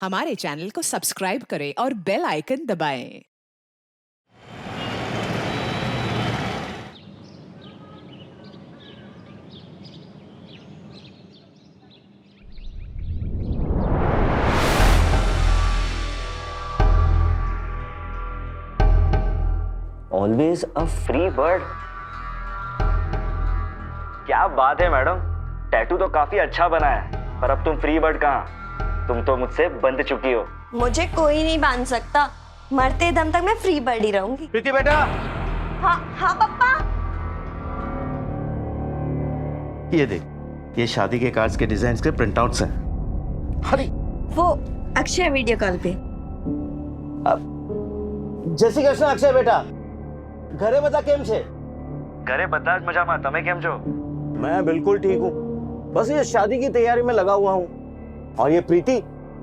हमारे चैनल को सब्सक्राइब करें और बेल आइकन दबाएं। Always a free bird. क्या बात है मैडम, टैटू तो काफी अच्छा बना है, पर अब तुम फ्री बर्ड कहाँ? तुम तो मुझसे बंध चुकी हो। मुझे कोई नहीं बांध सकता, मरते दम तक मैं फ्री बर्ड ही रहूंगी। प्रीति बेटा। हाँ हाँ पापा। ये देख, ये शादी के कार्ड्स के डिजाइन के प्रिंट आउट्स हैं। अरे वो अक्षय वीडियो कॉल पे। जय श्री कृष्ण अक्षय बेटा, घरे बता केम छे? घरे બધા જ મજામાં, તમે કેમ છો? मैं बिल्कुल ठीक हूँ, बस ये शादी की तैयारी में लगा हुआ हूँ, और ये प्रीति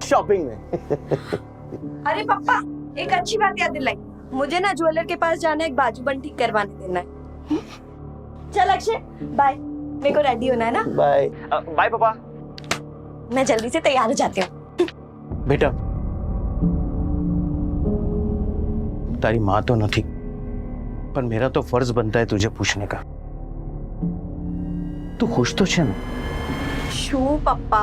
शॉपिंग में। अरे पापा, एक अच्छी बात याद दिलाई, मुझे ना ज्वेलर के पास जाना है, एक बाजूबंद ठीक करवाने देना है। चल अक्षय बाय, मेरे को रेडी होना है ना। बाय बाय पापा। मैं जल्दी से तैयार हो जाती हूँ। बेटा, तारी माँ तो नहीं, पर मेरा तो फर्ज बनता है तुझे पूछने का। तू खुश तो छे ना? शू पापा,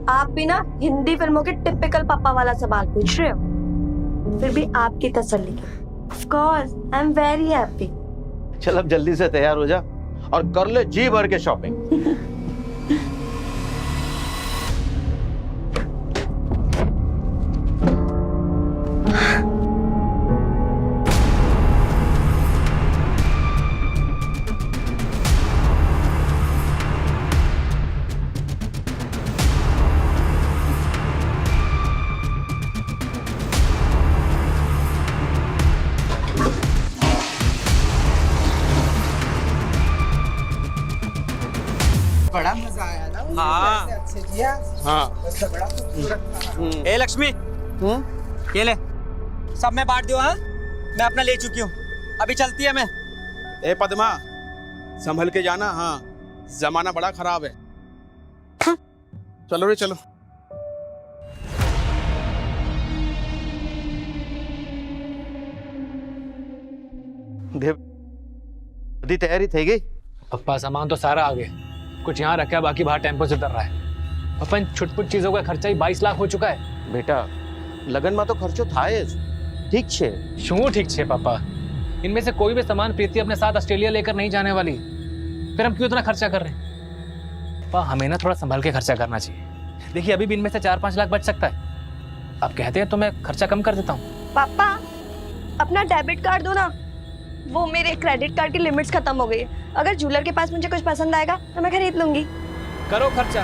आप भी ना हिंदी फिल्मों के टिपिकल पापा वाला सवाल पूछ रहे हो, फिर भी आपकी तसल्ली के लिए। Of course, I'm very happy. चल अब जल्दी से तैयार हो जा और कर ले जी भर के शॉपिंग। बड़ा मजा आया ना। हाँ। अच्छे किया। हाँ। बड़ा खूबसूरत। ए लक्ष्मी, ये ले, सब मैं बांट दियो। हाँ, मैं अपना ले चुकी हूँ, अभी चलती है मैं। ए पद्मा, संभल के जाना। हाँ, जमाना बड़ा खराब है। चलो रे चलो। देव, बधी तैयारी થઈ ગઈ? पप्पा सामान तो सारा आ गया, कुछ यहाँ रखा है, बाकी बाहर टेम्पो से उतर रहा है। पप्पा इन छुटपुट चीजों का खर्चा ही 22 लाख हो चुका है। बेटा, लगन में तो खर्चो થાય જ, ठीक छे? क्यों ठीक छे पापा, इनमें से कोई भी सामान प्रीति अपने साथ ऑस्ट्रेलिया लेकर नहीं जाने वाली, फिर हम क्यों इतना खर्चा कर रहे हैं? पापा हमें ना थोड़ा संभल के खर्चा करना चाहिए। देखिए अभी भी इनमें से 4-5 लाख बच सकता है, आप कहते हैं तो मैं खर्चा कम कर देता हूँ। पापा अपना डेबिट कार्ड दो ना, वो मेरे क्रेडिट कार्ड की लिमिट्स खत्म हो गई है। अगर ज्वेलर के पास मुझे कुछ पसंद आएगा तो मैं खरीद लूंगी। करो खर्चा,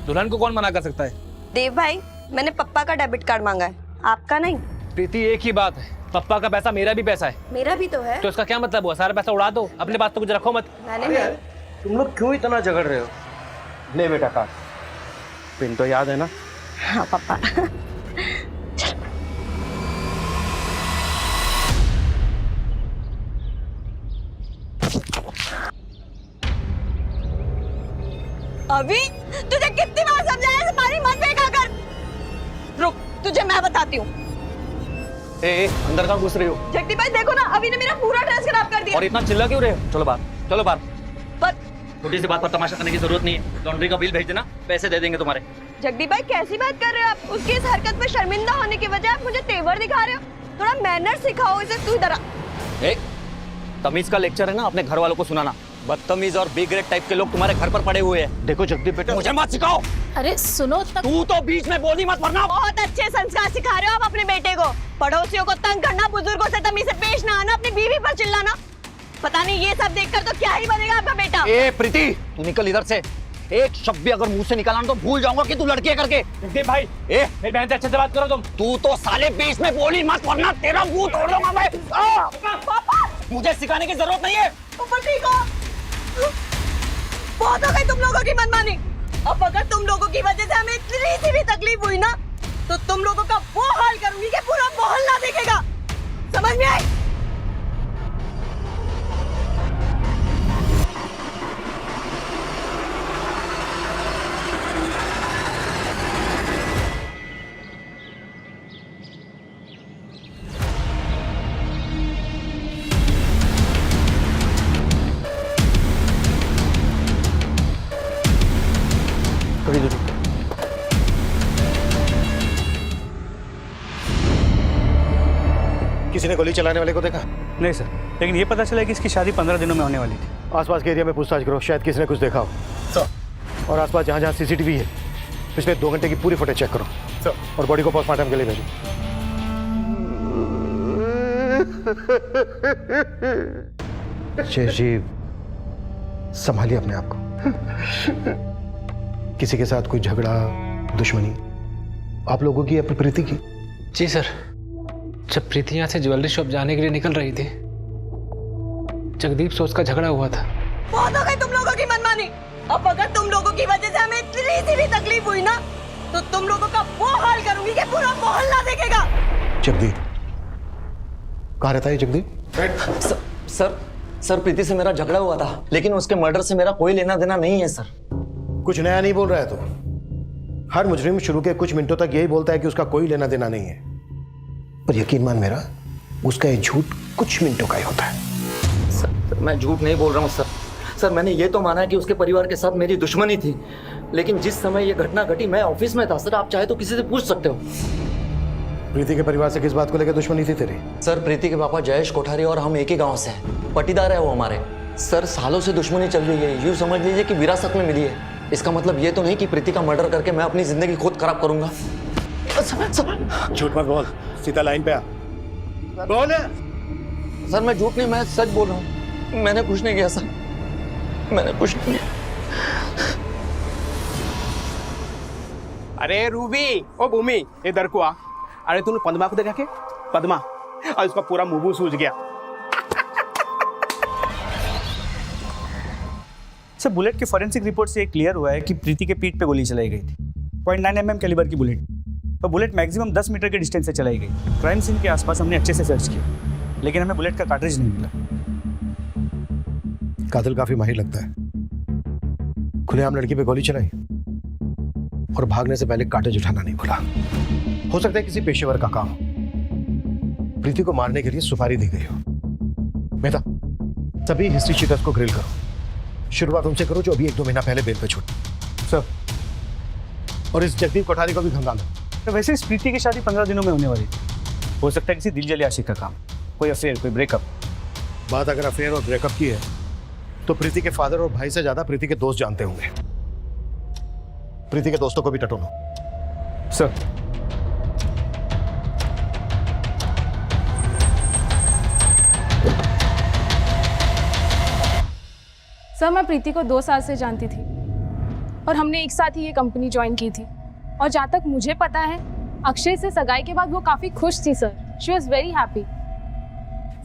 दुल्हन को कौन मना कर सकता है। देव भाई, मैंने पप्पा का डेबिट कार्ड मांगा है, आपका नहीं। प्रीति एक ही बात है, पप्पा का पैसा मेरा भी पैसा है, मेरा भी तो है। तो इसका क्या मतलब हुआ? सारा पैसा उड़ा दो, अपने पास तो कुछ रखो मत। मैंने नहीं। तुम लोग क्यों इतना झगड़ रहे हो? ले बेटा कार्ड, पिन तो याद है ना? हाँ पापा। अभी तुझे कितनी बार समझाया है, पानी मत फेंका कर। रुक, तुझे मैं बताती हूँ। ए, अंदर कहाँ घुस रही हो? जगदीप भाई देखो ना, अभी ने मेरा पूरा ड्रेस खराब कर दिया। और इतना चिल्ला क्यों रहे हो? चलो बाहर, चलो बाहर। पर छोटी सी बात पर तमाशा करने की जरूरत नहीं है। लॉन्ड्री का बिल भेज देना, पैसे दे देंगे तुम्हारे। जगदीप भाई कैसी बात कर रहे हो आप? उसकी इस हरकत में शर्मिंदा होने की वजह आप मुझे तेवर दिखा रहे हो। थोड़ा मैनर सिखाओ इसे। तू इधर आ। ए, तमीज का लेक्चर है ना, अपने घर वालों को सुनाना। बदतमीज और बी ग्रेड टाइप के लोग तुम्हारे घर पर पड़े हुए हैं। देखो जगदीप बेटा, मुझे मत सिखाओ। अरे सुनो तक। तू तो बीच में बोली मत वरना। बहुत अच्छे संस्कार सिखा रहे हो आप अपने बेटे को। पड़ोसियों को तंग करना, बुजुर्गों से तमीज से पेश ना आना, अपनी बीवी पर चिल्लाना। पता नहीं ये सब देखकर तो क्या ही बनेगा आपका बेटा। ए प्रीति, तू निकल इधर से। एक शब्द भी अगर मुंह से निकाला ना तो भूल जाऊंगा कि तू लड़की है करके। जगदीप भाई, ए, मेरी बहन से अच्छे से बात करो तुम। तू तो साले बीच में बोली मत वरना तेरा मुंह तोड़ दूंगा मैं। पापा, मुझे सिखाने की जरूरत नहीं है। पापा ठीक हो? बहुत हो गई तुम लोगों की मनमानी। अब अगर तुम लोगों की वजह से हमें इतनी सी भी तकलीफ हुई ना, तो तुम लोगों का वो हाल करूंगी कि पूरा मोहल्ला देखेगा। समझ में आई? किसी ने गोली चलाने वाले को देखा? नहीं सर, लेकिन ये पता चला कि इसकी शादी 15 दिनों में होने वाली थी। आसपास के एरिया में पूछताछ करो, शायद किसी ने कुछ देखा हो। सर। और आसपास जहाँ जहाँ सीसीटीवी है पिछले 2 घंटे की पूरी फुटेज चेक करो। सर। और बॉडी को पोस्टमार्टम के लिए भेजो। शेष जी, संभालिए अपने आप को। किसी के साथ कोई झगड़ा, दुश्मनी आप लोगों की या प्रीति की? जी सर, जब प्रीति यहाँ से ज्वेलरी शॉप जाने के लिए निकल रही थी, जगदीप से उसका झगड़ा हुआ था। बहुत हो गई तुम लोगों की मनमानी। अब अगर तुम लोगों की वजह से हमें इतनी सी भी तकलीफ हुई ना, तो तुम लोगों का वो हाल करूंगी कि पूरा मोहल्ला देखेगा। जगदीप कहाँ रहता है जगदीप? सर प्रीति से मेरा झगड़ा हुआ था, लेकिन उसके मर्डर से मेरा कोई लेना देना नहीं है सर। कुछ नया नहीं बोल रहा है तो? हर मुजरिम शुरू के कुछ मिनटों तक यही बोलता है कि उसका कोई लेना देना नहीं है, पर यकीन मान मेरा, उसका ये झूठ कुछ मिनटों का ही होता है। सर मैं झूठ नहीं बोल रहा हूँ सर। सर मैंने ये तो माना है कि उसके परिवार के साथ मेरी दुश्मनी थी, लेकिन जिस समय ये घटना घटी मैं ऑफिस में था सर। आप चाहे तो किसी से पूछ सकते हो। प्रीति के परिवार से किस बात को लेकर दुश्मनी थी तेरी? सर प्रीति के पापा जयेश कोठारी और हम एक ही गांव से हैं, पटीदार है वो हमारे। सर सालों से दुश्मनी चल रही है, यूँ समझ लीजिए कि विरासत में मिली है। इसका मतलब ये तो नहीं कि प्रीति का मर्डर करके मैं अपनी जिंदगी खुद खराब करूंगा। झूठ मत बोल, सीधा लाइन पे आ। बोल। सर मैं झूठ नहीं, मैं सच बोल रहा हूँ। मैंने कुछ नहीं किया सर, मैंने कुछ नहीं किया। अरे रूबी, ओ भूमि, इधर को आ। अरे तूने पद्मा को देखा के? पद्मा, और उसका पूरा मुंह सूज गया। सर बुलेट के फॉरेंसिक रिपोर्ट से क्लियर हुआ है कि प्रीति के पीठ पे गोली चलाई गई थी। 0.9 mm कैलिबर की बुलेट, और बुलेट मैक्सिमम 10 मीटर के डिस्टेंस से चलाई गई। क्राइम सीन के आसपास हमने अच्छे से सर्च किया, लेकिन हमें बुलेट का कार्ट्रिज नहीं मिला। कातिल काफी माहिर लगता है। खुलेआम लड़की पे गोली चलाई और भागने से पहले कार्ट्रिज उठाना नहीं भूला। हो सकता है किसी पेशेवर का काम हो। प्रीति को मारने के लिए सुपारी दी गई हो। मेहता, सभी हिस्ट्री शीटर्स को ग्रिल करो। शुरुआत उनसे करो जो अभी 1-2 महीना पहले बेल पे छूटे। सर, और इस जगदीप कोठारी को भी खंगालो। तो वैसे इस प्रीति की शादी 15 दिनों में होने वाली थी। हो सकता है किसी दिलजले आशिक का काम, कोई अफेयर, कोई ब्रेकअप। बात अगर अफेयर और ब्रेकअप की है तो प्रीति के फादर और भाई से ज्यादा प्रीति के दोस्त जानते होंगे। प्रीति के दोस्तों को भी टटोलो। सर सर मैं प्रीति को 2 साल से जानती थी और हमने एक साथ ही ये कंपनी ज्वाइन की थी। और जहाँ तक मुझे पता है, अक्षय से सगाई के बाद वो काफ़ी खुश थी sir. She was very happy.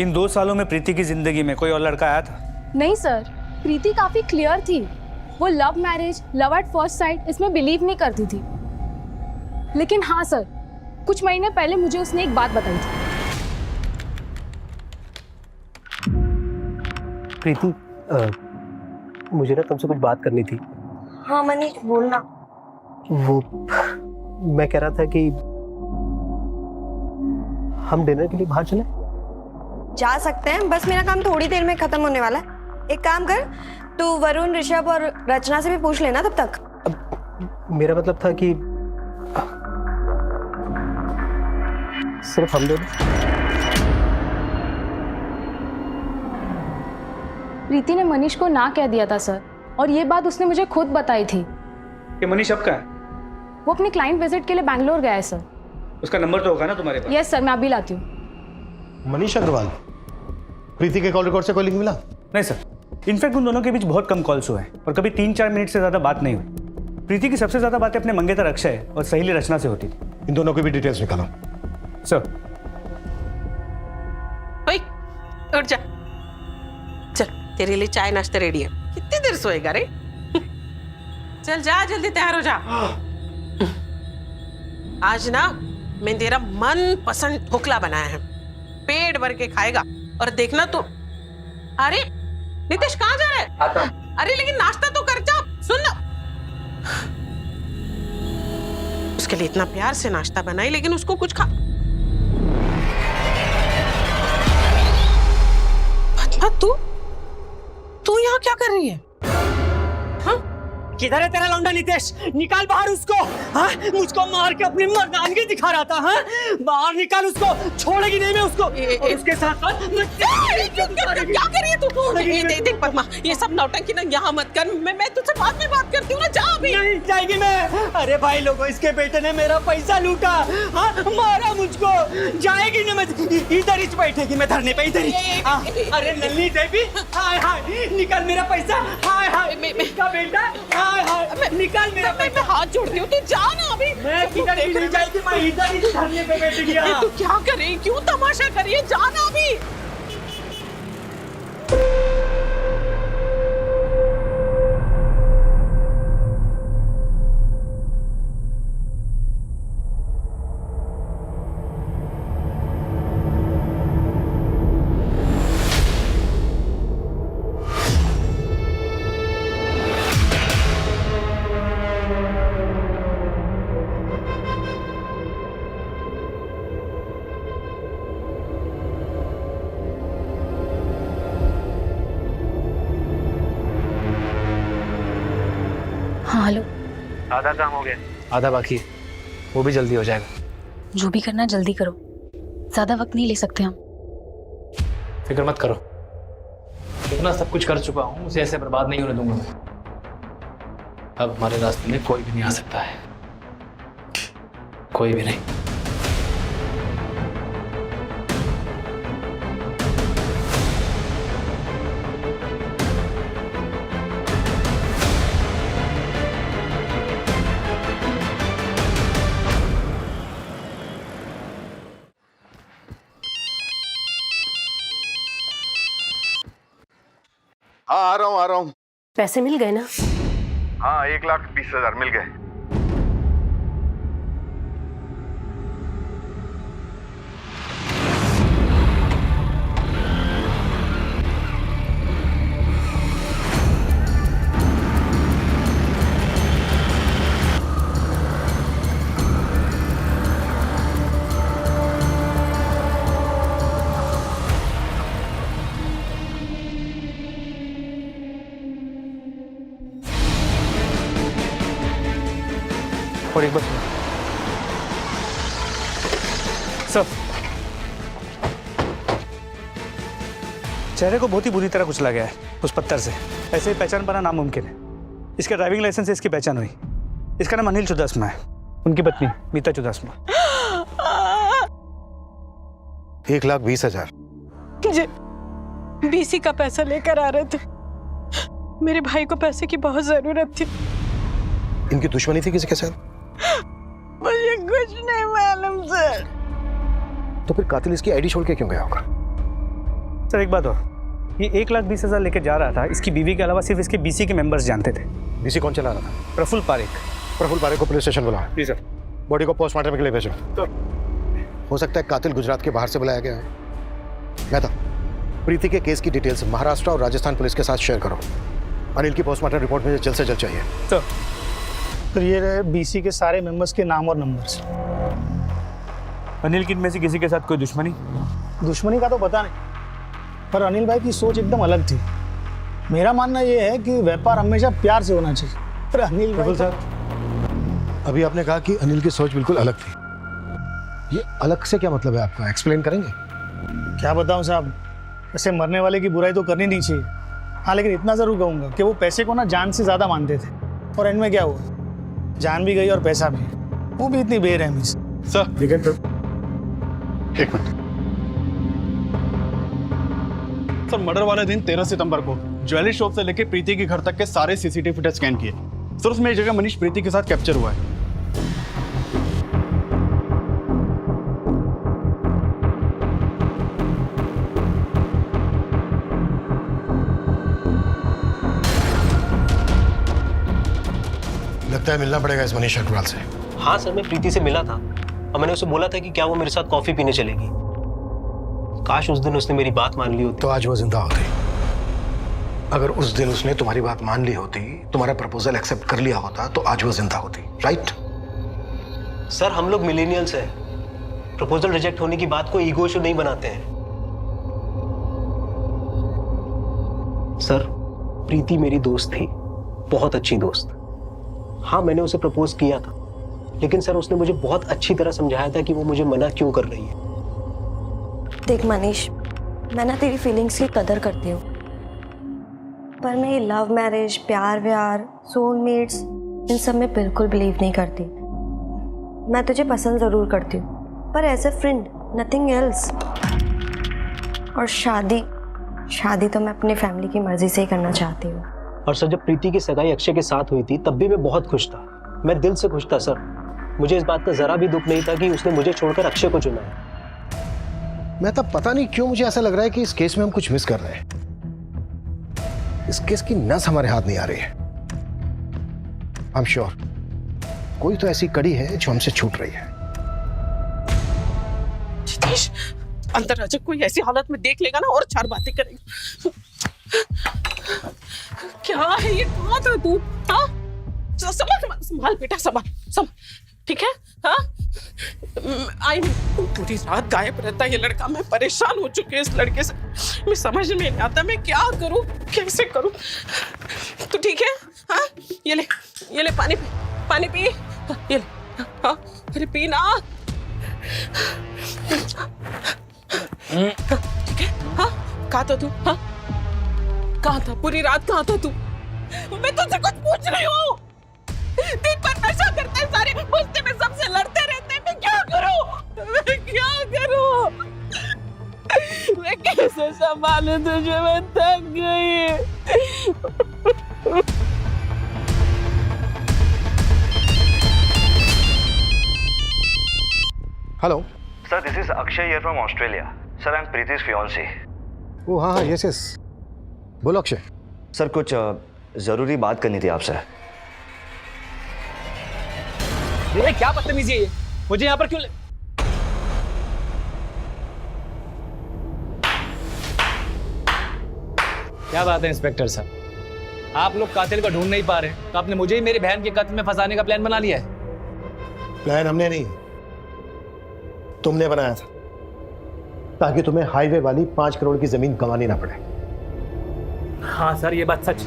इन 2 सालों में प्रीति की जिंदगी में कोई और लड़का आया था? नहीं सर, प्रीति काफ़ी क्लियर थी। वो love marriage, love at first sight, इसमें बिलीव नहीं करती थी। लेकिन हाँ सर, कुछ महीने पहले मुझे उसने एक बात बताई थी। प्रीति, मुझे ना तुमसे कुछ बात करनी थी। हाँ मनीष, बोलना। वो मैं कह रहा था कि हम डिनर के लिए बाहर चलें? जा सकते हैं, बस मेरा काम थोड़ी देर में खत्म होने वाला है। एक काम कर, तू वरुण, ऋषभ और रचना से भी पूछ लेना तब तक। मेरा मतलब था कि सिर्फ हम दोनों। प्रीति ने मनीष को ना कह दिया था सर, और ये बात उसने मुझे खुद बताई थी। कि मनीष अब कहाँ है? वो अपनी क्लाइंट विजिट के लिए बैंगलोर गया है सर। उसका नंबर तो होगा ना तुम्हारे पास? यस सर, मैं अभी लाती हूँ। मनीष अग्रवाल, प्रीति के कॉल रिकॉर्ड से कोई लिंक मिला? नहीं सर, इनफैक्ट उन दोनों के बीच बहुत कम कॉल्स हुए हैं और कभी 3-4 मिनट से ज्यादा बात नहीं हुई। प्रीति की सबसे ज्यादा बातें अपने मंगेतर अक्षय और सहेली रचना से होती थी। इन दोनों की भी डिटेल्स निकालो। सर। ओए, उठ जा। चल, तेरे लिए चाय नाश्ता रेडी है। कितनी देर सोएगा रे? चल जा, जल्दी तैयार हो जा। आज ना मैं तेरा मन पसंद ढोकला बनाया है, पेट भर के खाएगा। और देखना तू। अरे नितेश, कहाँ जा रहा है? आता। अरे लेकिन नाश्ता तो कर जा। सुन ना, उसके लिए इतना प्यार से नाश्ता बनाई, लेकिन उसको कुछ खा। तू यहाँ क्या कर रही है? हाँ? किधर है तेरा लौंडा नितेश? निकाल बाहर उसको। हाँ, मुझको मार के अपनी मर्दानगी दिखा रहा था। हाँ, बाहर निकाल उसको, छोड़ेगी नहीं मैं उसको। और उसके साथ साथ क्या कर रही है तू? देख पद्मा, ये सब नौटंकी ना यहाँ मत कर। मैं तुझसे बाद में बात करती हूँ ना, जा अभी। नहीं जाएगी मैं। अरे भाई लोगों, इसके बेटे ने मेरा पैसा लूटा। हाँ, मारा मुझको। जाएगी ना मैं, इधर ही बैठेगी मैं धरने पे, इधर ही। अरे नल्ली देवी, हाय हाय, निकाल मेरा पैसा। हाय हाय, इसका बेटा। हाय हाय, निकाल मेरा पैसा। हाथ जोड़ती हूँ, तू जा ना अभी। मैं किधर भी नहीं जाएगी, मैं इधर ही धरने पे बैठ गया। तू क्या कर रही, क्यों तमाशा कर रही है? जा ना अभी। हाँ हेलो। आधा काम हो गया, आधा बाकी है, वो भी जल्दी हो जाएगा। जो भी करना जल्दी करो, ज्यादा वक्त नहीं ले सकते हम। फिक्र मत करो, इतना सब कुछ कर चुका हूँ, उसे ऐसे बर्बाद नहीं होने दूंगा मैं। अब हमारे रास्ते में कोई भी नहीं आ सकता है, कोई भी नहीं। हाँ आ रहा हूँ। पैसे मिल गए ना? हाँ 1,20,000 मिल गए। और एक बार सर, चेहरे को बहुत ही बुरी तरह कुचला गया है उस पत्थर से। ऐसे ही पहचान पाना नामुमकिन है। इसका ड्राइविंग लाइसेंस से इसकी पहचान हुई। इसका नाम अनिल चुदासमा है, उनकी पत्नी मीता चुदासमा। 1,20,000। जी, बीसी का पैसा लेकर आ रहे थे। मेरे भाई को पैसे की बहुत जरूरत थी। इनकी दुश्मनी थी किसी के साथ? मुझे कुछ नहीं मालूम सर। तो फिर कातिल इसकी आईडी छोड़ के क्यों गया होगा? सर एक बात और, ये 1,20,000 लेके जा रहा था। इसकी बीवी के अलावा सिर्फ इसके बीसी के मेंबर्स जानते थे। बीसी कौन चला रहा था? प्रफुल्ल पारेख। प्रफुल्ल पारेख को पुलिस स्टेशन बुलाओ। जी सर। बॉडी को पोस्टमार्टम के लिए भेजो। हो सकता है कातिल गुजरात के बाहर से बुलाया गया है। मेहता, प्रीति के केस की डिटेल्स महाराष्ट्र और राजस्थान पुलिस के साथ शेयर करो। अनिल की पोस्टमार्टम रिपोर्ट मुझे जल्द से जल्द चाहिए। तो ये रहे बीसी के सारे मेंबर्स के नाम और नंबर्स। अनिल की इनमें से किसी के साथ कोई दुश्मनी? दुश्मनी का तो पता नहीं, पर अनिल भाई की सोच एकदम अलग थी। मेरा मानना यह है कि व्यापार हमेशा प्यार से होना चाहिए। पर अनिल भाई साहब, अभी आपने कहा कि अनिल की सोच बिल्कुल अलग थी। ये अलग से क्या मतलब है आपका? एक्सप्लेन करेंगे? क्या बताऊं साहब, ऐसे मरने वाले की बुराई तो करनी नहीं चाहिए। हाँ, लेकिन इतना जरूर कहूंगा कि वो पैसे को ना जान से ज्यादा मानते थे। और एंड में क्या हुआ, जान भी गई और पैसा भी, वो भी इतनी बेरहमी से। सर देखिए तो एक मिनट सर, मर्डर वाले दिन 13 सितंबर को ज्वेलरी शॉप से लेकर प्रीति के घर तक के सारे सीसीटीवी फुटेज स्कैन किए। सर उसमें एक जगह मनीष प्रीति के साथ कैप्चर हुआ है। लगता है मिलना पड़ेगा इस मनीष अग्रवाल से। हाँ सर, मैं प्रीति से मिला था और मैंने उसे बोला था कि क्या वो मेरे साथ कॉफी पीने चलेगी। काश उस दिन उसने मेरी बात मान ली होती। तो आज वो जिंदा होती। अगर उस दिन उसने तुम्हारी बात मान ली होती, तुम्हारा प्रपोजल एक्सेप्ट कर लिया होता, तो आज वो जिंदा होती। राइट? सर, हम लोग मिलेनियल्स हैं। प्रपोजल रिजेक्ट होने की बात को ईगो इशू नहीं बनाते हैं। सर, प्रीति मेरी दोस्त थी, बहुत अच्छी दोस्त। हाँ, मैंने उसे प्रपोज किया था, लेकिन सर उसने मुझे बहुत अच्छी तरह समझाया था कि वो मुझे मना क्यों कर रही है। देख मनीष, मैं ना तेरी फीलिंग्स की कदर करती हूँ, पर मैं ये लव मैरिज, प्यार व्यार, सोलमेट्स, इन सब में बिल्कुल बिलीव नहीं करती। मैं तुझे पसंद ज़रूर करती हूँ, पर as a friend, nothing else. और शादी तो मैं अपनी फैमिली की मर्जी से ही करना चाहती हूँ। और सर, जब प्रीति की सगाई अक्षय के साथ हुई थी तब भी मैं बहुत खुश था, मैं दिल से खुश था सर। मुझे इस बात का जरा भी दुख नहीं था कि उसने मुझे छोड़कर अक्षय को चुना है। मैं तब पता नहीं क्यों मुझे ऐसा लग रहा है कि इस केस में हम कुछ मिस कर रहे हैं। इस केस की नस हमारे हाथ नहीं आ रही है। आई एम श्योर कोई तो ऐसी कड़ी है जो हमसे छूट रही है। जितेश, अंदर आजा, कोई ऐसी हालत में देख लेगा ना और चार बातें करेगा। क्या है ये, कहाँ था तू? हाँ, संभाल बेटा, संभाल, ठीक है? हाँ, आई पूरी रात गायब रहता है ये लड़का। मैं परेशान हो चुकी हूँ इस लड़के से। मैं समझ में नहीं आता मैं क्या करूँ, कैसे करूँ। तो ठीक है, हाँ, ये ले पानी पी, ये ले, हाँ, अरे पी ना। ठीक है, हाँ, कहाँ था तू? हाँ, कहाँ था पूरी रात? कहाँ था तू? मैं तुझसे कुछ पूछ रही हूँ। दिन भर नशा करते हैं सारे, गुस्से में सबसे लड़ते रहते हैं। मैं क्या करूँ? मैं कैसे संभालूं तुझे? मैं थक गई। Hello sir, this is Akshay here from Australia. Sir, I am Preeti's fiancé। ओ हाँ, यस, बोलो अक्षय। सर, कुछ जरूरी बात करनी थी आपसे। ये क्या बदतमीजी है ये? मुझे यहाँ पर क्यों क्या बात है इंस्पेक्टर साहब, आप लोग कातिल को ढूंढ नहीं पा रहे तो आपने मुझे ही मेरी बहन के कत्ल में फंसाने का प्लान बना लिया है। प्लान हमने नहीं, तुमने बनाया था, ताकि तुम्हें हाईवे वाली 5 करोड़ की जमीन गंवानी ना पड़े। हाँ सर, ये बात सच।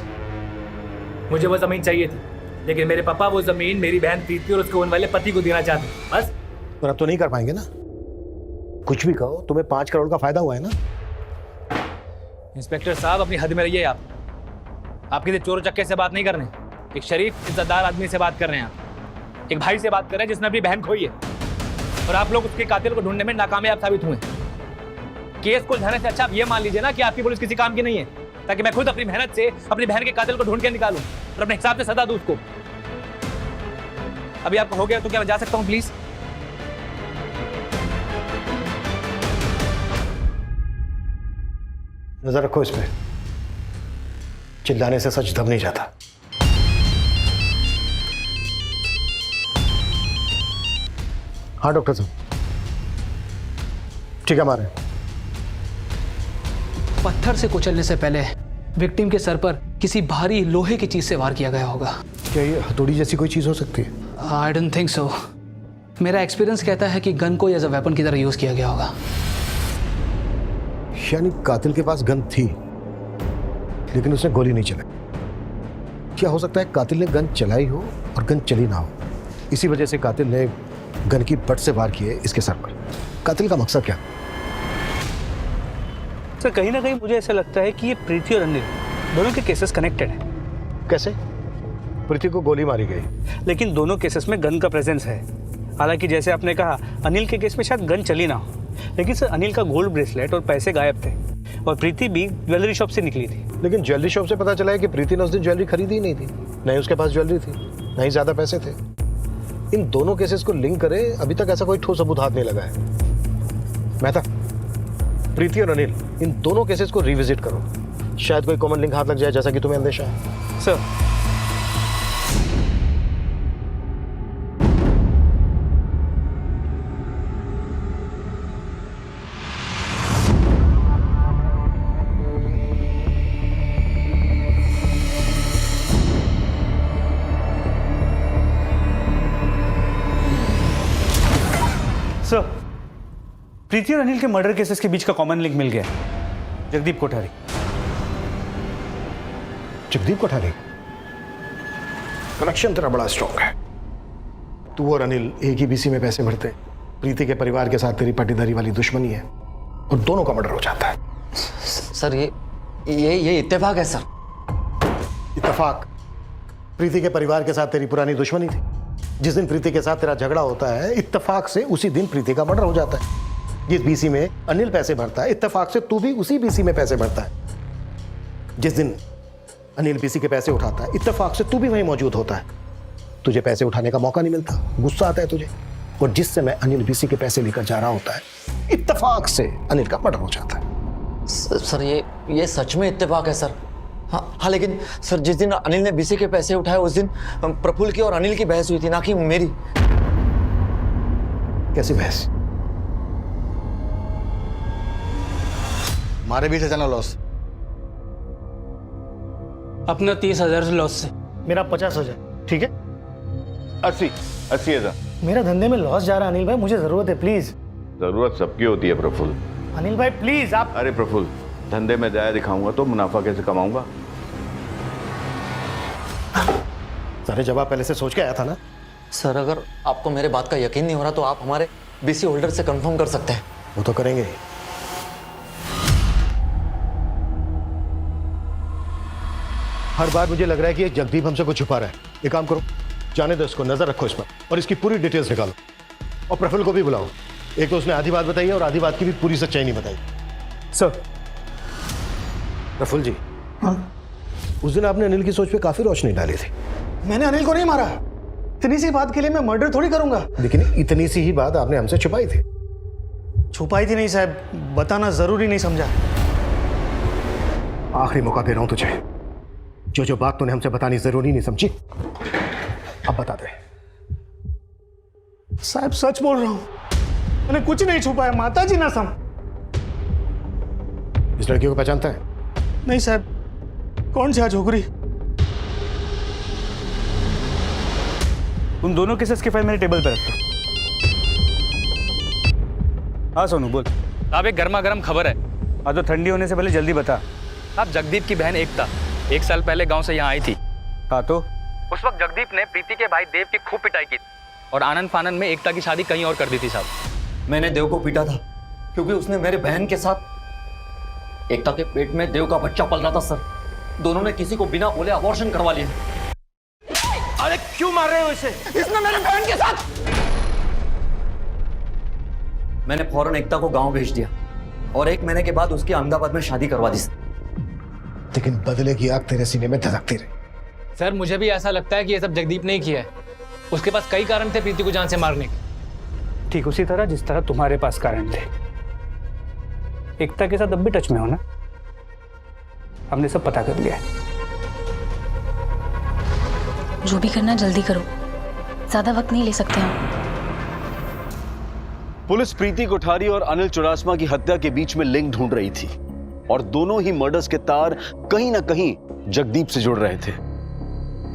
मुझे वो जमीन चाहिए थी, लेकिन मेरे पापा वो जमीन मेरी बहन प्रीति और उसके होने वाले पति को देना चाहते हैं। बस। पर अब तो नहीं कर पाएंगे ना। कुछ भी कहो, तुम्हें 5 करोड़ का फायदा हुआ है ना। इंस्पेक्टर साहब, अपनी हद में रहिए आप किसी चोर चक्के से बात नहीं कर रहे हैं। एक शरीफ इज्जतदार आदमी से बात कर रहे हैं आप। एक भाई से बात कर रहे हैं जिसने अपनी बहन खोई है, और आप लोग उसके कातिल को ढूंढने में नाकामयाब साबित हुए। केस को उलझाने से अच्छा आप ये मान लीजिए ना कि आपकी पुलिस किसी काम की नहीं है, ताकि मैं खुद अपनी मेहनत से अपनी बहन के कातिल को ढूंढ के निकालूं और अपने हिसाब से सजा दूं उसको। अभी आपका हो गया तो क्या मैं जा सकता हूं प्लीज? नजर रखो इस पे, चिल्लाने से सच दब नहीं जाता। हाँ डॉक्टर साहब, ठीक है, हमारे पत्थर से कुचलने से पहले विक्टिम के सर पर किसी भारी लोहे की चीज से वार किया गया होगा। क्या ये हथौड़ी जैसी कोई चीज हो सकती है? I don't think so. मेरा एक्सपीरियंस कहता है कि गन को एज अ वेपन की तरह यूज किया गया होगा। यानी कातिल के पास गन थी, लेकिन उसने गोली नहीं चलाई। क्या हो सकता है कातिल ने गन चलाई हो और गन चली ना हो, इसी वजह से कातिल ने गन की बट से वार किए इसके सर पर। कातिल का मकसद क्या? सर, कहीं ना कहीं मुझे ऐसा लगता है कि ये प्रीति और अनिल दोनों के केसेस कनेक्टेड हैं। कैसे? प्रीति को गोली मारी गई, लेकिन दोनों केसेस में गन का प्रेजेंस है। हालांकि जैसे आपने कहा, अनिल के केस में शायद गन चली ना हो, लेकिन सर अनिल का गोल्ड ब्रेसलेट और पैसे गायब थे, और प्रीति भी ज्वेलरी शॉप से निकली थी। लेकिन ज्वेलरी शॉप से पता चला है कि प्रीति ने उस दिन ज्वेलरी खरीदी ही नहीं थी, नहीं उसके पास ज्वेलरी थी, नहीं ज्यादा पैसे थे। इन दोनों केसेस को लिंक करे, अभी तक ऐसा कोई ठोस सबूत हाथ नहीं लगा है। मेहता, प्रीति और अनिल, इन दोनों केसेस को रिविजिट करो, शायद कोई कॉमन लिंक हाथ लग जाए, जैसा कि तुम्हें अंदेशा है। सर, सर, प्रीति और अनिल के मर्डर केसेस के बीच का कॉमन लिंक मिल गया। जगदीप कोठारी। जगदीप कोठारी? कनेक्शन तेरा बड़ा स्ट्रॉन्ग है। तू और अनिल एक ही बीसी में पैसे भरते, प्रीति के परिवार के साथ तेरी पाटीदारी वाली दुश्मनी है और दोनों का मर्डर हो जाता है। सर ये इत्तेफाक है सर। इत्तेफाक? प्रीति के परिवार के साथ तेरी पुरानी दुश्मनी थी। जिस दिन प्रीति के साथ तेरा झगड़ा होता है, इत्तेफाक से उसी दिन प्रीति का मर्डर हो जाता है। जिस बीसी में अनिल पैसे भरता है, इत्तेफाक से तू भी उसी बीसी में पैसे भरता है। जिस दिन अनिल बीसी के पैसे उठाता है, इत्तेफाक से तू भी वहीं मौजूद होता है। तुझे पैसे उठाने का मौका नहीं मिलता, गुस्सा आता है तुझे, और जिस समय अनिल बीसी के पैसे लेकर जा रहा होता है, इत्तेफाक से अनिल का मर्डर हो जाता है। सर ये सच में इत्तेफाक है सर। हाँ, लेकिन सर जिस दिन अनिल ने बीसी के पैसे उठाए उस दिन प्रफुल्ल की और अनिल की बहस हुई थी, ना कि मेरी। कैसी बहस? हमारे भी जाना लॉस। अपना 30,000 से लॉस से। मेरा 50,000, ठीक है? 80,000। मेरा धंधे में लॉस जा रहा है अनिल भाई, मुझे जरूरत है, प्लीज। जरूरत सबकी होती है प्रफुल्ल। अनिल भाई प्लीज आप। अरे प्रफुल्ल, धंधे में दया दिखाऊंगा तो मुनाफा कैसे कमाऊंगा? सारे जवाब पहले से सोच के आया था ना। सर अगर आपको मेरे बात का यकीन नहीं हो रहा तो आप हमारे बीसी होल्डर से कंफर्म कर सकते हैं। वो तो करेंगे। हर बार मुझे लग रहा है कि ये जगदीप हमसे कुछ छुपा रहा है। एक काम करो, जाने दो इसको, नजर रखो इस पर और इसकी पूरी डिटेल्स निकालो। और प्रफुल्ल को भी बुलाओ। एक तो उसने आधी बात बताई है और आधी बात की भी पूरी सच्चाई नहीं बताई। सर। प्रफुल्ल जी, हाँ? उस दिन आपने अनिल की सोच पे काफी रोशनी डाली थी। मैंने अनिल को नहीं मारा। इतनी सी बात के लिए मैं मर्डर थोड़ी करूंगा। लेकिन इतनी सी ही बात आपने हमसे छुपाई थी। छुपाई थी नहीं साहब, बताना जरूरी नहीं समझा। आखिरी मौका दे रहा हूं तुझे। जो बात तूने हमसे बतानी जरूरी नहीं समझी, अब बता दे। साहब सच बोल रहा हूं, मैंने कुछ नहीं छुपाया। माता जी ना सम। इस लड़की को पहचानता है? नहीं साहब, कौन सी छोकरी? उन दोनों केसेस की फाइल मेरे टेबल पर रखो। हाँ सोनू बोल। अब एक गर्मा गर्म खबर है। हाँ तो ठंडी होने से पहले जल्दी बता। अब जगदीप की बहन एकता 1 साल पहले गांव से यहाँ आई थी। हाँ तो उस वक्त जगदीप ने प्रीति के भाई देव की खूब पिटाई की और आनंद फानंद में एकता की शादी कहीं और कर दी थी साहब। मैंने देव को पीटा था क्योंकि उसने मेरे बहन के साथ एकता के पेट में देव का बच्चा पल रहा था सर। दोनों ने किसी को बिना बोले अबॉर्शन करवा लिया। अरे क्यों मार रहे हो इसे? इसने मेरी बहन के साथ। मैंने फौरन एकता को गांव भेज दिया और 1 महीने के बाद उसकी अहमदाबाद में शादी करवा दी। लेकिन बदले की आग तेरे सीने में धधकती रही। सर मुझे भी ऐसा लगता है कि ये सब जगदीप ने ही किया है। उसके पास कई कारण थे प्रीति को जान से मारने के। ठीक उसी तरह जिस तरह तुम्हारे पास कारण थे। एकता के साथ अब भी टच में हो ना? हमने सब पता कर लिया है। जो भी करना जल्दी करो, ज्यादा वक्त नहीं ले सकते हम। पुलिस प्रीति कोठारी और अनिल चुरासमा की हत्या के बीच में लिंक ढूंढ रही थी और दोनों ही मर्डर्स के तार कहीं ना कहीं जगदीप से जुड़ रहे थे।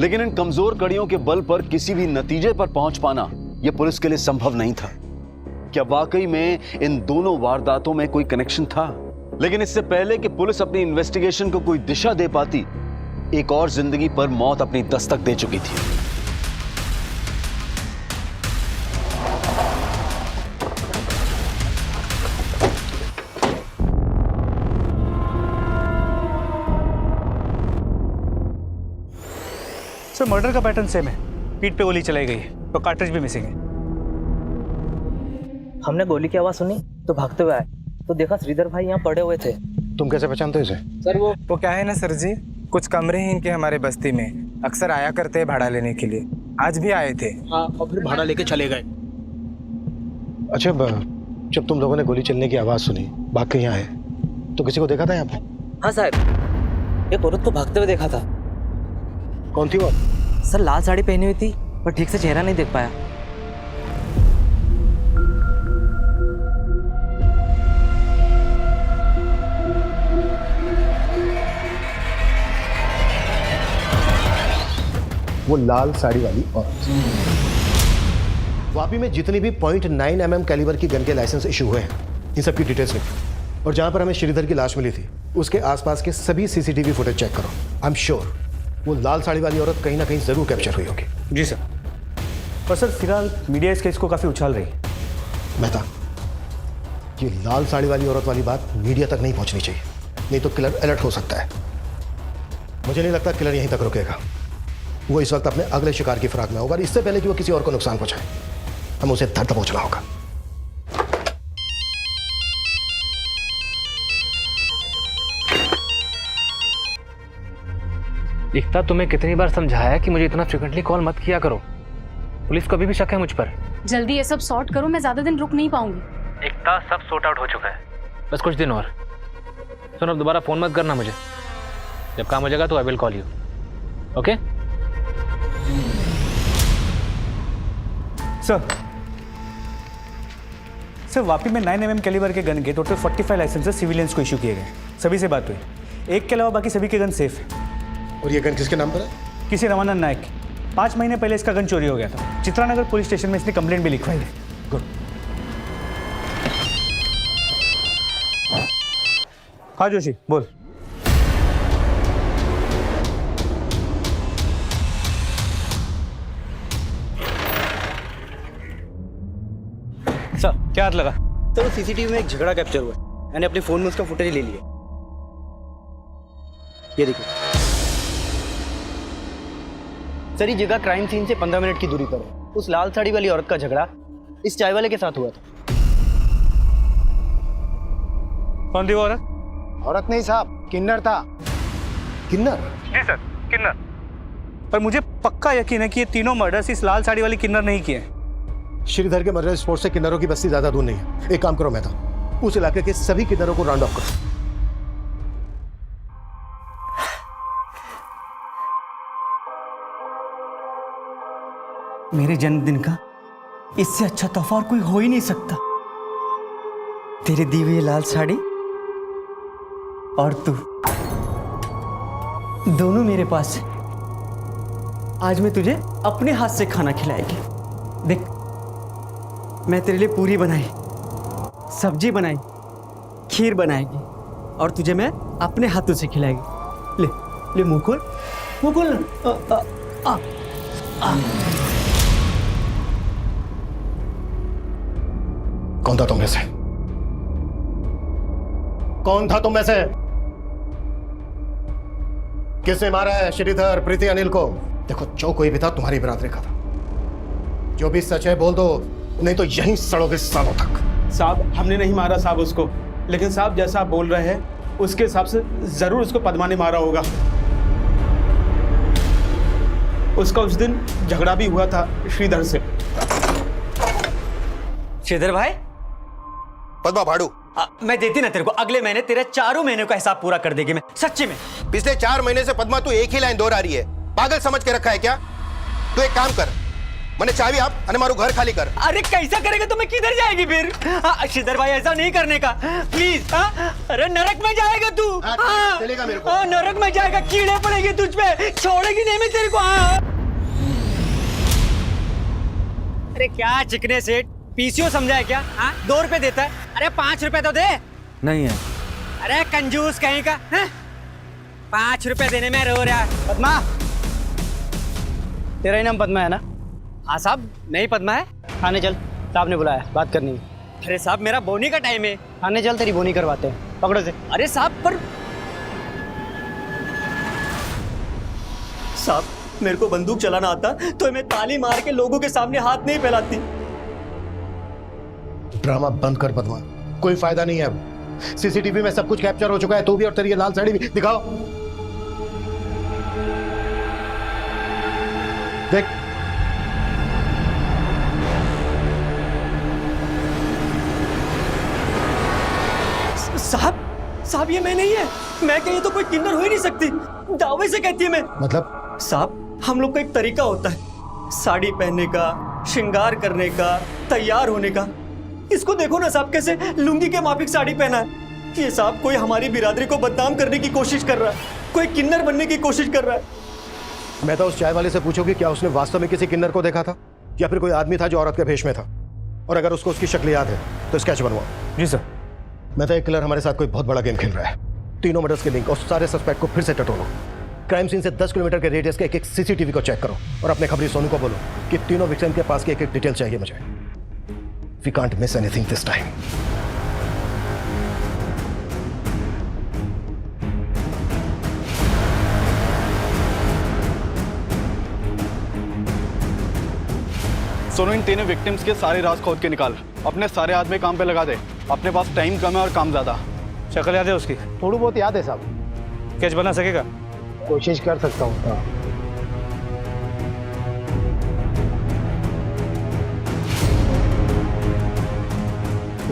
लेकिन इन कमजोर कड़ियों के बल पर किसी भी नतीजे पर पहुंच पाना यह पुलिस के लिए संभव नहीं था। क्या वाकई में इन दोनों वारदातों में कोई कनेक्शन था? लेकिन इससे पहले कि पुलिस अपनी इन्वेस्टिगेशन को कोई दिशा दे पाती, एक और जिंदगी पर मौत अपनी दस्तक दे चुकी थी। सर मर्डर का पैटर्न सेम है। पीठ पे गोली चलाई गई है तो कार्ट्रिज भी मिसिंग है। हमने गोली की आवाज सुनी तो भागते हुए आए तो देखा श्रीधर भाई यहाँ पड़े हुए थे। तुम कैसे पहचानते हो इसे? सर वो क्या है ना सर जी, कुछ कमरे हैं इनके हमारे बस्ती में, अक्सर आया करते हैं भाड़ा लेने के लिए। आज भी आए थे। हाँ, और फिर भाड़ा लेके चले गए। अच्छा, जब तुम लोगों ने गोली चलने की आवाज सुनी, भाग के यहाँ आए, तो किसी को देखा था यहाँ पे? हाँ साहब, एक औरत को भागते हुए देखा था। कौन थी वो? सर लाल साड़ी पहनी हुई थी पर ठीक से चेहरा नहीं देख पाया। वो लाल साड़ी वाली औरत। वापी में जितनी भी .9 mm कैलिबर की गन के लाइसेंस इशू हुए हैं, इन सब की डिटेल्स लिखो। और जहां पर हमें श्रीधर की लाश मिली थी उसके आसपास के सभी सीसीटीवी फुटेज चेक करो। आई एम श्योर वो लाल साड़ी वाली औरत कहीं ना कहीं जरूर कैप्चर हुई होगी। जी सर। पर सर फिलहाल मीडिया इस केस को काफ़ी उछाल रही है। मेहता, ये लाल साड़ी वाली औरत वाली बात मीडिया तक नहीं पहुंचनी चाहिए, नहीं तो किलर अलर्ट हो सकता है। मुझे नहीं लगता किलर यहीं तक रुकेगा। वो इस वक्त अपने अगले शिकार की फिराक में होगा, इससे पहले कि वो किसी और को नुकसान पहुंचाए हमें उसे धर दबोचना होगा। इकता, तुम्हें कितनी बार समझाया कि मुझे इतना फ्रिक्वेंटली कॉल मत किया करो। पुलिस को अभी भी शक है मुझ पर। जल्दी ये सब सॉर्ट करो, मैं ज्यादा दिन रुक नहीं पाऊंगी। इकता, सब सॉर्ट आउट हो चुका है, बस कुछ दिन और। सुनो, अब दोबारा फोन मत करना मुझे। जब काम हो जाएगा तो I will call you. Okay sir Vapi में 9mm कैलिबर के गन के टोटल 45 लाइसेंसेस सिविलियंस को इशू किए गए। सभी से बात हुई, एक के अलावा बाकी सभी के गन सेफ है। और ये गन किसके नाम पर है? किसी रमानंद नायक की। 5 महीने पहले इसका गन चोरी हो गया था। चित्रानगर पुलिस स्टेशन में इसने कंप्लेंट भी लिखवाई है। गुड। हाँ जोशी बोल। सर क्या हाथ लगा? सर सीसीटीवी में एक झगड़ा कैप्चर हुआ है, मैंने अपने फोन में उसका फुटेज ले लिया। ये देखिए सर, ये जगह क्राइम सीन से 15 मिनट की दूरी पर है। उस लाल साड़ी वाली औरत का झगड़ा इस चाय वाले के साथ हुआ था। कौन थी वो औरत? औरत नहीं साहब, किन्नर था। किन्नर? जी सर, किन्नर। पर मुझे पक्का यकीन है कि ये तीनों मर्डर्स इस लाल साड़ी वाली किन्नर नहीं किए हैं। श्रीधर के मर्डर स्पॉट से किन्नरों की बस्ती ज्यादा दूर नहीं है। एक काम करो मेहता, उस इलाके के सभी किन्नरों को राउंड ऑफ करो। मेरे जन्मदिन का इससे अच्छा तोहफा और कोई हो ही नहीं सकता। तेरे दी हुई लाल साड़ी और तू दोनों मेरे पास है। आज मैं तुझे अपने हाथ से खाना खिलाएगी। देख, मैं तेरे लिए पूरी बनाई, सब्जी बनाई, खीर बनाएगी और तुझे मैं अपने हाथों से खिलाएगी। ले ले, मुंह खोल, मुंह खोल ना। कौन था तुम में से? कौन था तुम में से? किसने मारा है श्रीधर, प्रीति, अनिल को? देखो, जो कोई भी था तुम्हारी बिरादरी का था। जो भी सच है बोल दो, नहीं तो यहीं सड़ोगे सालों तक। साहब हमने नहीं मारा साहब उसको, लेकिन साहब जैसा आप बोल रहे हैं उसके हिसाब से जरूर उसको पद्मा ने मारा होगा। उसका उस दिन झगड़ा भी हुआ था श्रीधर से। श्रीधर भाई, पद्मा भाड़ू, मैं देती ना तेरे को, अगले महीने तेरे 4 महीने का हिसाब पूरा कर देगी मैं, सच्ची में। पिछले 4 महीने से पद्मा तू एक ही लाइन दोहरा रही है। पागल समझ के रखा है क्या? तू एक काम कर, मैंने चाबी आप अने मारू घर खाली कर। अरे कैसा करेगा तो मैं किधर जाएगी फिर? श्रीधर भाई ऐसा नहीं करने का प्लीज। अरे नरक में जाएगा तू। चलेगा मेरे को? नरक में जाएगा, कीड़े पड़ेंगे तुझ पे, छोड़ेगी नहीं मैं तेरे को। अरे क्या चिकने सेठ, पीसीओ समझा है क्या? 2 रुपए देता है, अरे 5 रुपए तो दे। नहीं है। अरे कंजूस कहीं का, 5 रुपए देने में रो रहा है। पद्मा, तेरा ही नाम पद्मा है ना? हाँ साहब, नहीं पद्मा है। थाने चल, साहब ने बुलाया, बात करनी है। अरे साहब मेरा बोनी का टाइम है। थाने चल, तेरी बोनी करवाते हैं, पकड़ो से। अरे साहब पर साहब, मेरे को बंदूक चलाना आता तो मैं ताली मार के लोगों के सामने हाथ नहीं फैलाती। ड्रामा बंद कर पद्मा, कोई फायदा नहीं है अब। सीसीटीवी में सब कुछ कैप्चर हो चुका है, तू भी और तेरी ये लाल साड़ी भी। दिखाओ, देख। साहब ये मैं नहीं है। मैं कहीं तो कोई किन्नर हो ही नहीं सकती, दावे से कहती है मैं। मतलब? साहब हम लोग का एक तरीका होता है, साड़ी पहनने का, श्रृंगार करने का, तैयार होने का। इसको देखो ना साहब, कैसे लुंगी के माफिक साड़ी पहना है। ये साहब कोई हमारी बिरादरी को बदनाम करने की कोशिश कर रहा है, कोई किन्नर बनने की कोशिश कर रहा है। मैं तो उस चाय वाले से पूछूंगी क्या उसने वास्तव में किसी किन्नर को देखा था, या फिर कोई आदमी था जो औरत के भेष में था। और अगर उसको उसकी शक्ल याद है तो स्केच बनवाओ। जी सर। मैं तो एक किलर हमारे साथ कोई बहुत बड़ा गेम खेल रहा है। तीनों मर्डर्स के लिंक और सारे सस्पेक्ट को फिर से टटोलो। क्राइम सीन से 10 किलोमीटर के रेडियस के एक सीसीटीवी को चेक करो और अपने खबरी सोनू को बोलो कि तीनों विक्टिम के पास की एक डिटेल चाहिए मुझे। We can't miss anything this time. Sonu, इन तीनों विक्टिम्स के सारे राज खोद के निकाल, अपने सारे आदमी काम पे लगा दे। अपने पास टाइम कम है और काम ज्यादा। शक्ल याद है उसकी? थोड़ी बहुत याद है साहब। स्केच बना सकेगा? कोशिश कर सकता हूँ।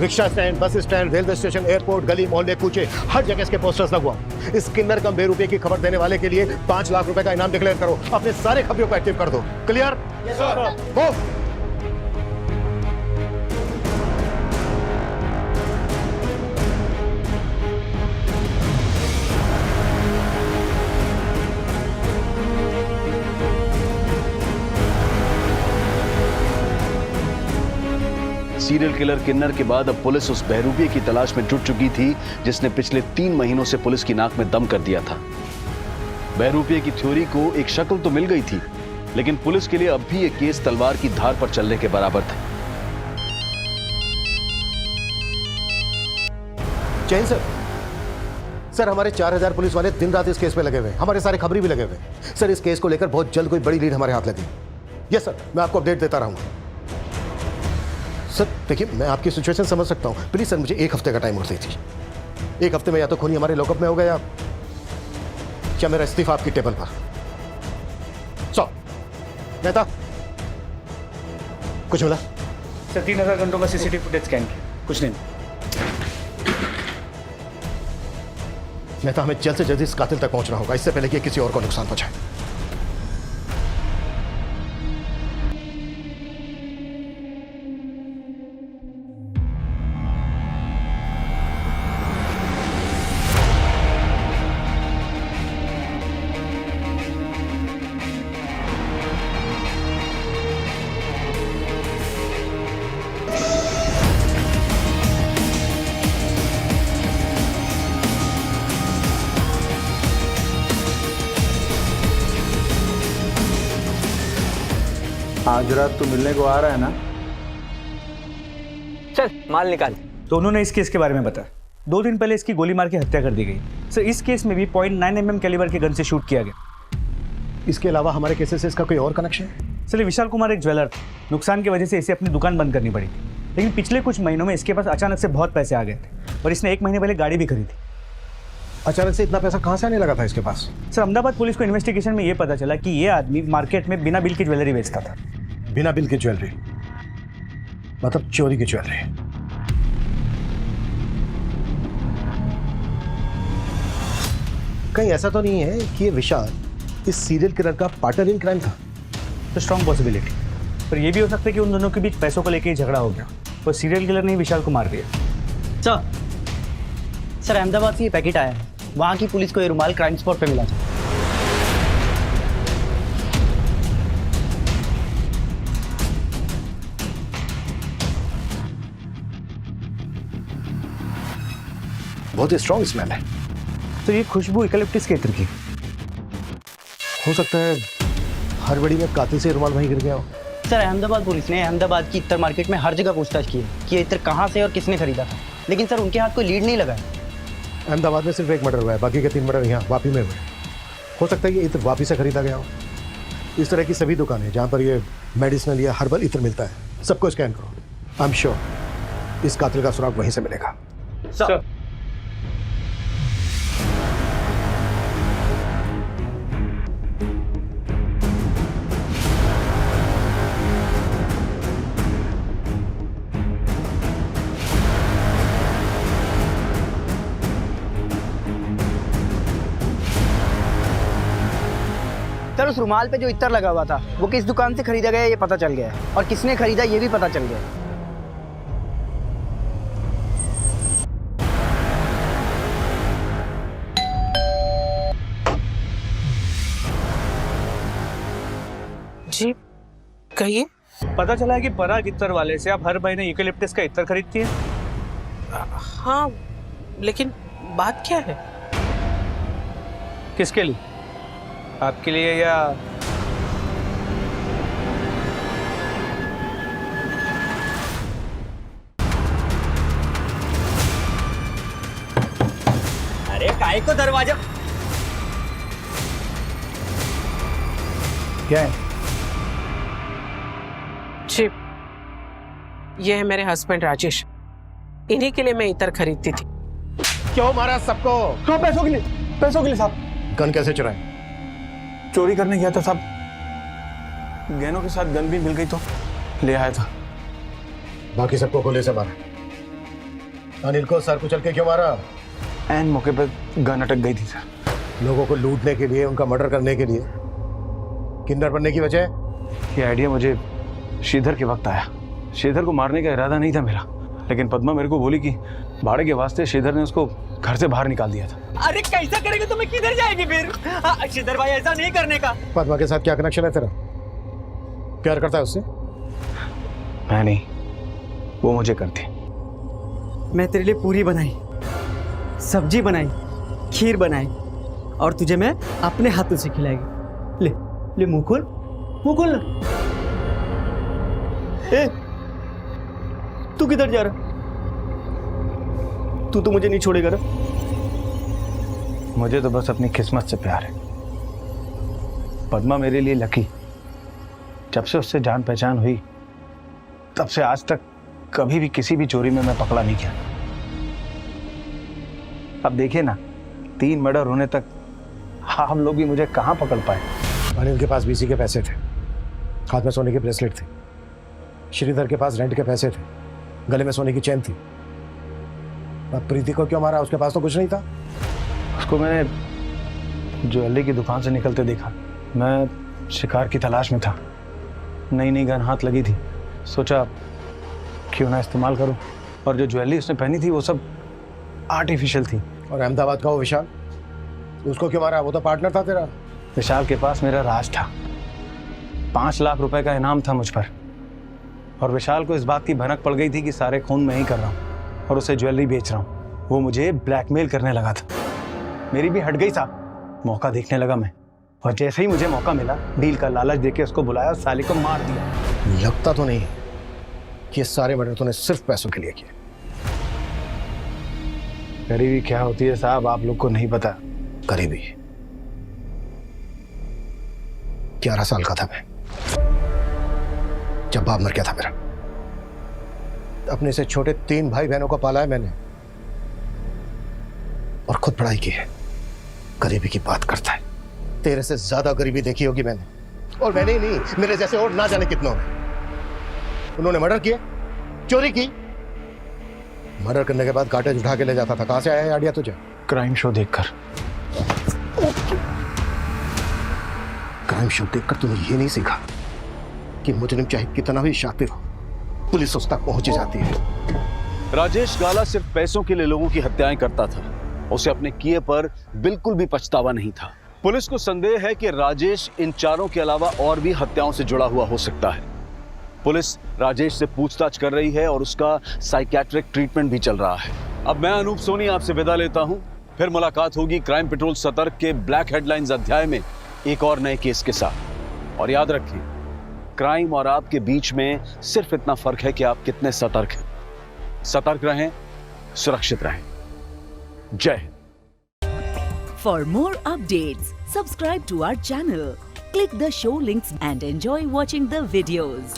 Rickshaw stand, bus stand, railway station, airport, गली मोहल्ले, कूचे, हर जगह इसके पोस्टर्स लगवाओ। इस किन्नर कम बेरुपये की खबर देने वाले के लिए 5 लाख रुपए का इनाम डिक्लेयर करो। अपने सारे खबरियों को एक्टिव कर दो। Clear? Yes sir. Serial killer किन्नर के बाद अब पुलिस उस बहरूपिये की तलाश में जुट चुकी थी जिसने पिछले 3 महीनों से पुलिस की नाक में दम कर दिया था। बहरूपिये की थ्योरी को एक शक्ल तो मिल गई थी, लेकिन पुलिस के लिए अब भी ये केस तलवार की धार पर चलने के बराबर था। जैन सर, सर हमारे 4000 पुलिस वाले दिन रात इस केस पे लगे हुए हैं। हमारे सारे खबरी भी लगे हुए हैं। सर इस केस को लेकर बहुत जल्द कोई बड़ी लीड हमारे हाथ लगी। यस सर, मैं आपको अपडेट देता रहूंगा। सर देखिए, मैं आपकी सिचुएशन समझ सकता हूँ। प्लीज सर मुझे 1 हफ्ते का टाइम और दीजिए। 1 हफ्ते में या तो खूनी हमारे लॉकअप में हो गया या मेरा इस्तीफा आपकी टेबल पर। सो नेता, कुछ मिला? सर 3000 घंटों का सीसीटीवी फुटेज स्कैन किया, कुछ नहीं। नेता, हमें जल्द से जल्द इस कातिल तक पहुंचना होगा, इससे पहले कि किसी और को नुकसान पहुंचाए। आज रात तो मिलने को आ रहा है ना? चल माल निकाल। तो उन्होंने इस केस के बारे में बताया। 2 दिन पहले इसकी गोली मार के हत्या कर दी गई। सर इस केस में भी 0.9 mm कैलिबर के गन से शूट किया गया। इसके अलावा हमारे केसेस से इसका कोई और कनेक्शन है? सर विशाल कुमार एक ज्वेलर था। नुकसान की वजह से इसे अपनी दुकान बंद करनी पड़ी थी, लेकिन पिछले कुछ महीनों में इसके पास अचानक से बहुत पैसे आ गए थे और इसने 1 महीने पहले गाड़ी भी खरीदी। अचानक से इतना पैसा कहाँ से आने लगा था इसके पास? सर अहमदाबाद पुलिस को इन्वेस्टिगेशन में ये पता चला कि ये आदमी मार्केट में बिना बिल की ज्वेलरी बेचता था। बिना बिल की ज्वेलरी मतलब चोरी की ज्वेलरी? कहीं ऐसा तो नहीं है कि ये विशाल इस सीरियल किलर का पार्टनर इन क्राइम था? तो स्ट्रॉन्ग पॉसिबिलिटी, पर यह भी हो सकता है कि उन दोनों के बीच पैसों को लेकर झगड़ा हो गया और सीरियल किलर ने विशाल को मार दिया। सर अहमदाबाद से ये पैकेट आया है, वहाँ की पुलिस को ये रुमाल क्राइम स्पॉट पे मिला था। बहुत ही स्ट्रॉन्ग स्मेल है। तो ये खुशबू इकलिप्टिस के इत्र की हो सकता है। हर बड़ी में कातिल से रुमाल वहीं गिर गया हो। सर अहमदाबाद पुलिस ने अहमदाबाद की इत्र मार्केट में हर जगह पूछताछ की है कि ये इत्र कहाँ से और किसने खरीदा था, लेकिन सर उनके हाथ कोई लीड नहीं लगा है। अहमदाबाद में सिर्फ 1 मर्डर हुआ है, बाकी के 3 मर्डर यहाँ वापी में हुए। हो सकता है ये इत्र वापी से खरीदा गया हो। इस तरह की सभी दुकानें जहाँ पर ये मेडिसिनल या हर्बल इत्र मिलता है, सबको स्कैन करो। आई एम श्योर इस कातिल का सुराग वहीं से मिलेगा। सर सर उस रुमाल पे जो इत्र लगा हुआ था वो किस दुकान से खरीदा गया ये पता चल गया है, और किसने खरीदा ये भी पता चल गया है। जी कहिए। पता चला है कि पराग इत्र वाले से आप हर महीने यूकेलिप्टस का इत्र खरीदती है। हाँ लेकिन बात क्या है? किसके लिए? आपके लिए या अरे काय को दरवाजा क्या है? जी, ये है मेरे हस्बैंड राजेश। इन्हीं के लिए मैं इतर खरीदती थी। क्यों मारा सबको? हाँ, पैसों के लिए साहब। गन कैसे चुराए? चोरी करने गया था साहब, गहनों के साथ गन भी मिल गई तो ले आया था। बाकी सबको गोली से मारा। अनिल को सर कुचल के क्यों मारा? एन मौके पर गन अटक गई थी सर। लोगों को लूटने के लिए, उनका मर्डर करने के लिए। किन्नर बनने की वजह? ये आइडिया मुझे श्रीधर के वक्त आया। श्रीधर को मारने का इरादा नहीं था मेरा, लेकिन पद्मा मेरे को बोली कि भाड़े के वास्ते श्रीधर ने उसको घर से बाहर निकाल दिया था। अरे कैसा करेगा तो मैं किधर जाएगी फिर? श्रीधर भाई ऐसा नहीं करने का। पद्मा के साथ क्या कनेक्शन है तेरा? प्यार करता है उससे? मैं नहीं, वो मुझे करती। मैं तेरे लिए पूरी बनाई, सब्जी बनाई, खीर बनाई और तुझे मैं अपने हाथों से खिलाएगी। ले मुंह खोल ना। ए, तू किधर जा रहा? तू तो मुझे नहीं छोड़ेगा ना? मुझे तो बस अपनी किस्मत से प्यार है। पद्मा मेरे लिए लकी। जब से उससे जान पहचान हुई तब से आज तक कभी भी किसी भी चोरी में मैं पकड़ा नहीं गया। अब देखिए ना, 3 मर्डर होने तक आप लोग भी मुझे कहां पकड़ पाए। अनिल के पास बीसी के पैसे थे, हाथ में सोने की ब्रेसलेट थी। श्रीधर के पास रेंट के पैसे थे, गले में सोने की चेन थी। अब प्रीति को क्यों मारा? उसके पास तो कुछ नहीं था। उसको मैंने ज्वेलरी की दुकान से निकलते देखा। मैं शिकार की तलाश में था, नई गन हाथ लगी थी, सोचा क्यों ना इस्तेमाल करूं। और जो ज्वेलरी उसने पहनी थी वो सब आर्टिफिशियल थी। और अहमदाबाद का वो विशाल, उसको क्यों मारा? वो तो पार्टनर था तेरा। विशाल के पास मेरा राज था। 5 लाख रुपए का इनाम था मुझ पर, और विशाल को इस बात की भनक पड़ गई थी कि सारे खून मैं ही कर रहा हूँ और उसे ज्वेलरी बेच रहा हूँ। वो मुझे ब्लैकमेल करने लगा था। मेरी भी हट गई साहब, मौका देखने लगा मैं, और जैसे ही मुझे मौका मिला डील का लालच देके उसको बुलाया और साले को मार दिया। लगता तो नहीं कि ये सारे मर्डर तूने सिर्फ पैसों के लिए किए। गरीबी क्या होती है साहब, आप लोग को नहीं पता। गरीबी 11 साल का था मैं जब बाप मर गया था मेरा। अपने से छोटे 3 भाई बहनों को पाला है मैंने और खुद पढ़ाई की है। गरीबी की बात करता है। तेरे से ज्यादा गरीबी देखी होगी मैंने, और मैंने ही नहीं, मेरे जैसे और ना जाने कितनों ने। उन्होंने मर्डर किए, चोरी की। मर्डर करने के बाद काटेज उठा के ले जाता था। कहां से आया आइडिया तुझे? क्राइम शो देखकर। क्राइम शो देखकर तूने ये नहीं सीखा कि मुजरिम चाहे कितना भी शातिर हो, पुलिस उस तक पहुंच जाती है। राजेश गाला सिर्फ पैसों के लिए लोगों की हत्याएं करता था। उसे अपने किए पर बिल्कुल भी पछतावा नहीं था। पुलिस को संदेह है कि राजेश इन चारों के अलावा और भी हत्याओं से जुड़ा हुआ हो सकता है। पुलिस राजेश से पूछताछ कर रही है और उसका साइकियाट्रिक ट्रीटमेंट भी चल रहा है। अब मैं अनूप सोनी आपसे विदा लेता हूं। फिर मुलाकात होगी क्राइम पेट्रोल सतर्क के ब्लैक हेडलाइंस अध्याय में एक और नए केस के साथ। और याद रखिए, क्राइम और आपके बीच में सिर्फ इतना फर्क है कि आप कितने सतर्क हैं। सतर्क रहें, सुरक्षित रहें। जय Hind. For more updates, subscribe to our channel, click the show links and enjoy watching the videos.